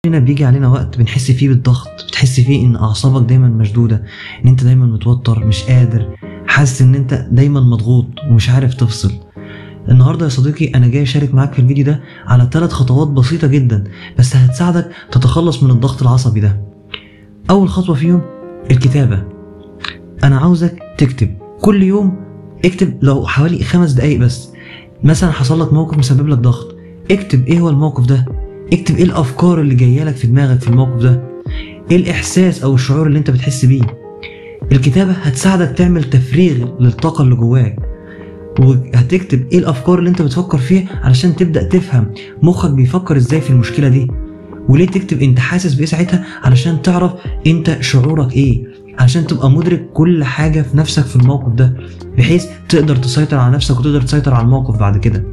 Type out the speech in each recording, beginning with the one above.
هنا بيجي علينا وقت بنحس فيه بالضغط، بتحس فيه ان اعصابك دايما مشدودة، ان انت دايما متوتر، مش قادر، حاسس ان انت دايما مضغوط ومش عارف تفصل. النهاردة يا صديقي انا جاي اشارك معاك في الفيديو ده على 3 خطوات بسيطة جدا بس هتساعدك تتخلص من الضغط العصبي ده. اول خطوة فيهم الكتابة. انا عاوزك تكتب كل يوم، اكتب لو حوالي 5 دقايق بس. مثلا حصل لك موقف مسبب لك ضغط، اكتب ايه هو الموقف ده، اكتب ايه الافكار اللي جايه لك في دماغك في الموقف ده، ايه الاحساس او الشعور اللي انت بتحس بيه. الكتابة هتساعدك تعمل تفريغ للطاقة اللي جواك، وهتكتب ايه الافكار اللي انت بتفكر فيها علشان تبدأ تفهم مخك بيفكر ازاي في المشكلة دي. وليه تكتب انت حاسس بايه ساعتها؟ علشان تعرف انت شعورك ايه، علشان تبقى مدرك كل حاجة في نفسك في الموقف ده، بحيث تقدر تسيطر على نفسك وتقدر تسيطر على الموقف بعد كده.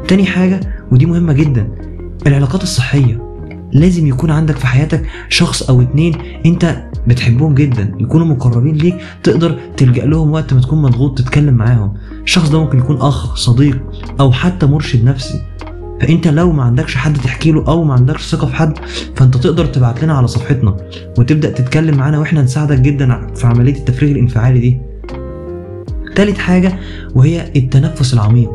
تاني حاجة ودي مهمة جدا، العلاقات الصحية. لازم يكون عندك في حياتك شخص او 2 انت بتحبهم جدا، يكونوا مقربين ليك، تقدر تلجأ لهم وقت ما تكون مضغوط تتكلم معاهم. الشخص ده ممكن يكون اخ، صديق، او حتى مرشد نفسي. فانت لو ما عندكش حد تحكي له او ما عندكش ثقة في حد، فانت تقدر تبعت لنا على صفحتنا وتبدأ تتكلم معانا واحنا نساعدك جدا في عملية التفريغ الانفعالي دي. تالت حاجة وهي التنفس العميق.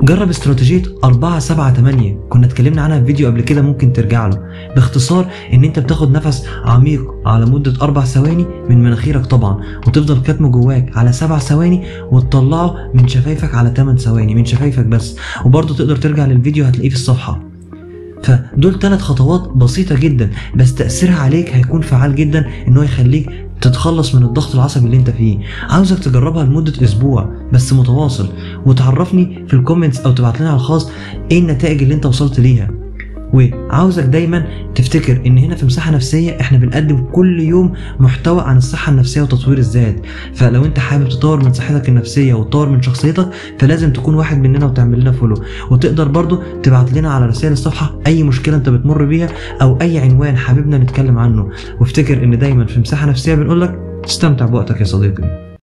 جرب استراتيجية 4-7-8، كنا اتكلمنا عنها في فيديو قبل كده ممكن ترجع له. باختصار ان انت بتاخد نفس عميق على مدة 4 ثواني من مناخيرك طبعا، وتفضل كاتمه جواك على 7 ثواني، وتطلعه من شفايفك على 8 ثواني من شفايفك بس. وبرضه تقدر ترجع للفيديو هتلاقيه في الصفحة. فدول 3 خطوات بسيطة جدا بس تأثيرها عليك هيكون فعال جدا، انه يخليك تتخلص من الضغط العصبي اللي انت فيه. عاوزك تجربها لمدة اسبوع بس متواصل، وتعرفني في الكومنتس او تبعت لنا على الخاص ايه النتائج اللي انت وصلت ليها. وعاوزك دايما تفتكر ان هنا في مساحة نفسية احنا بنقدم كل يوم محتوى عن الصحة النفسية وتطوير الذات. فلو انت حابب تطور من صحتك النفسية وتطور من شخصيتك فلازم تكون واحد مننا وتعمل لنا فولو. وتقدر برضو تبعت لنا على رسائل الصفحة اي مشكلة انت بتمر بيها او اي عنوان حاببنا نتكلم عنه. وافتكر ان دايما في مساحة نفسية بنقولك استمتع بوقتك يا صديقي.